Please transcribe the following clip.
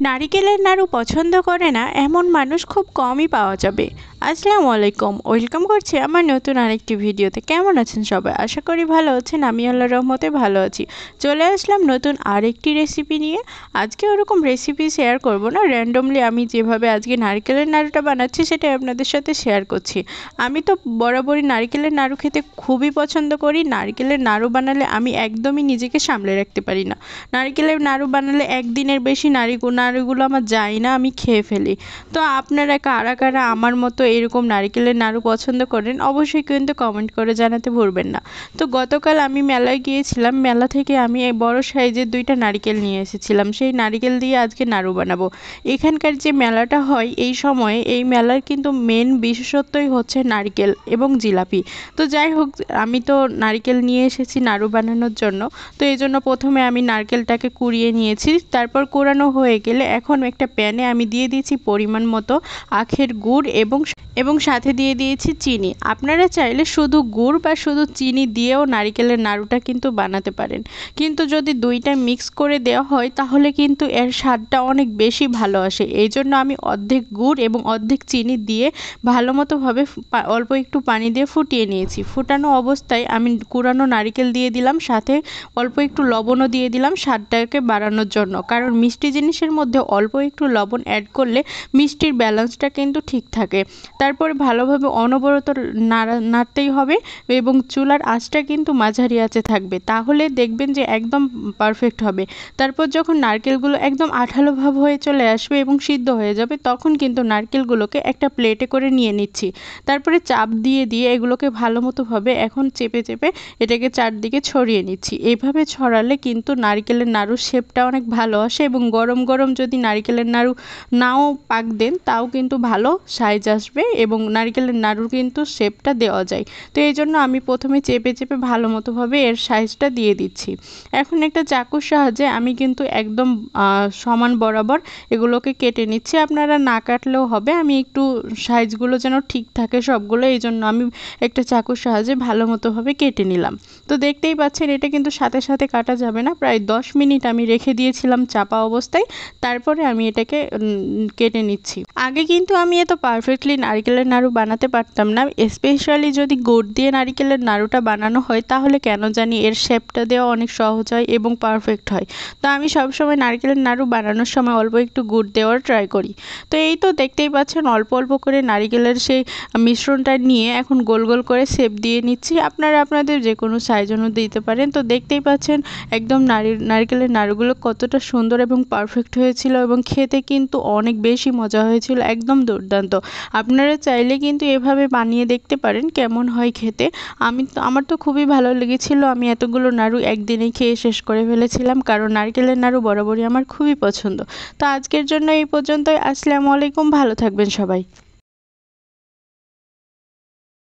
নারিকেলের নাড়ু পছন্দ করে না এমন মানুষ খুব কমই পাওয়া যাবে। আসসালামু আলাইকুম, ওয়েলকাম করছি আমার নতুন আরেকটি ভিডিওতে। কেমন আছেন সবাই? আশা করি ভালো আছেন। আমি আল্লাহর রহমতে ভালো আছি। চলে আসলাম নতুন আরেকটি রেসিপি নিয়ে। আজকে ওরকম রেসিপি শেয়ার করব না, র্যান্ডমলি আমি যেভাবে আজকে নারকেলের নাড়ুটা বানাচ্ছি সেটাই আপনাদের সাথে শেয়ার করছি। আমি তো বরাবরই নারকেলের নাড়ু খেতে খুবই পছন্দ করি। নারকেলের নাড়ু বানালে আমি একদমই নিজেকে সামলে রাখতে পারি না। নারকেলের নাড়ু বানালে একদিনের বেশি নাড়ুগুলো আমার যায় না, আমি খেয়ে ফেলি। তো আপনারা কারা কারা আমার মতো এরকম নারকেলের নাড়ু পছন্দ করেন অবশ্যই কিন্তু কমেন্ট করে জানাতে ভুলবেন না। তো গতকাল আমি মেলায় গিয়েছিলাম, মেলা থেকে আমি এই বড় সাইজের 2টা নারকেল নিয়ে এসেছিলাম। সেই নারকেল দিয়ে আজকে নাড়ু বানাবো। এখানকার যে মেলাটা হয় এই সময়ে, এই মেলার কিন্তু মেন বিশেষত্বই হচ্ছে নারকেল এবং জিলাপি। তো যাই হোক, আমি তো নারকেল নিয়ে এসেছি নাড়ু বানানোর জন্য। তো এই জন্য প্রথমে আমি নারকেলটাকে কুড়িয়ে নিয়েছি। তারপর কোরানো হয়ে গেলে এখন একটা প্যানে আমি দিয়ে দিয়েছি পরিমাণ মতো আখের গুড় এবং সাথে দিয়ে দিয়েছি চিনি। আপনারা চাইলে শুধু গুড় বা শুধু চিনি দিয়েও নারকেলের নাড়ুটা কিন্তু বানাতে পারেন, কিন্তু যদি দুইটা মিক্স করে দেওয়া হয় তাহলে কিন্তু এর স্বাদটা অনেক বেশি ভালো আসে। এই জন্য আমি অর্ধেক গুড় এবং অর্ধেক চিনি দিয়ে ভালো মতোভাবে অল্প একটু পানি দিয়ে ফুটিয়ে নিয়েছি। ফুটানো অবস্থায় আমি কুড়ানো নারকেল দিয়ে দিলাম, সাথে অল্প একটু লবণও দিয়ে দিলাম স্বাদটাকে বাড়ানোর জন্য। কারণ মিষ্টি জিনিসের মধ্যে অল্প একটু লবণ অ্যাড করলে মিষ্টির ব্যালেন্সটা কিন্তু ঠিক থাকে। তারপরে ভালোভাবে অনবরত নাড়তেই হবে এবং চুলার আঁচটা কিন্তু মাঝারি আঁচে থাকবে, তাহলে দেখবেন যে একদম পারফেক্ট হবে। তারপর যখন নারকেলগুলো একদম আঠালো ভাব হয়ে চলে আসবে এবং সিদ্ধ হয়ে যাবে তখন কিন্তু নারকেলগুলোকে একটা প্লেটে করে নিয়ে নিচ্ছি। তারপরে চাপ দিয়ে দিয়ে এগুলোকে ভালো মতোভাবে এখন চেপে চেপে এটাকে চারদিকে ছড়িয়ে নিচ্ছি। এইভাবে ছড়ালে কিন্তু নারকেলের নাড়ুর শেপটা অনেক ভালো আসে এবং গরম গরম যদি নারকেলের নাড়ু নাও পাক দেন তাও কিন্তু ভালো সাইজ আসবে এবং নারকেলের নাড়ুর কিন্তু শেপটা দেওয়া যায়। তো এই জন্য আমি প্রথমে চেপে চেপে ভালো মতোভাবে এর সাইজটা দিয়ে দিচ্ছি। এখন একটা চাকুর সাহায্যে আমি কিন্তু একদম সমান বরাবর এগুলোকে কেটে নিচ্ছি। আপনারা না কাটলেও হবে, আমি একটু সাইজগুলো যেন ঠিক থাকে সবগুলো, এই জন্য আমি একটা চাকুর সাহায্যে ভালো মতোভাবে কেটে নিলাম। তো দেখতেই পাচ্ছেন এটা কিন্তু সাথে সাথে কাটা যাবে না, প্রায় 10 মিনিট আমি রেখে দিয়েছিলাম চাপা অবস্থায়। তারপরে আমি এটাকে কেটে নিচ্ছি। আগে কিন্তু আমি এত পারফেক্টলি নারকেলের নাড়ু বানাতে পারতাম না, স্পেশালি যদি গুড় দিয়ে নারকেলের নাড়ুটা বানানো হয় তাহলে কেন জানি এর শেপটা দেওয়া অনেক সহজ হয় এবং পারফেক্ট হয়। তো আমি সবসময় নারকেলের নাড়ু বানানোর সময় অল্প একটু গুড় দেওয়ার ট্রাই করি। তো এই তো দেখতেই পাচ্ছেন অল্প অল্প করে নারকেলের সেই মিশ্রণটা নিয়ে এখন গোল গোল করে শেপ দিয়ে নিচ্ছি। আপনারা আপনাদের যে কোনো সাইজ অনুযায়ী দিতে পারেন। তো দেখতেই পাচ্ছেন একদম নারকেলের নাড়ুগুলো কতটা সুন্দর এবং পারফেক্ট হয়েছিল এবং খেতে কিন্তু অনেক বেশি মজা হয়েছিল, একদম দুর্দান্ত। আপনারা চাইলে কিন্তু এভাবে বানিয়ে দেখতে পারেন কেমন হয় খেতে। আমার তো খুবই ভালো লেগেছিল। আমি এতগুলো নাড়ু একদিনেই খেয়ে শেষ করে ফেলেছিলাম, কারণ নারকেলের নাড়ু বরাবরই আমার খুবই পছন্দ। তো আজকের জন্য এই পর্যন্তই। আসসালামু আলাইকুম, ভালো থাকবেন সবাই।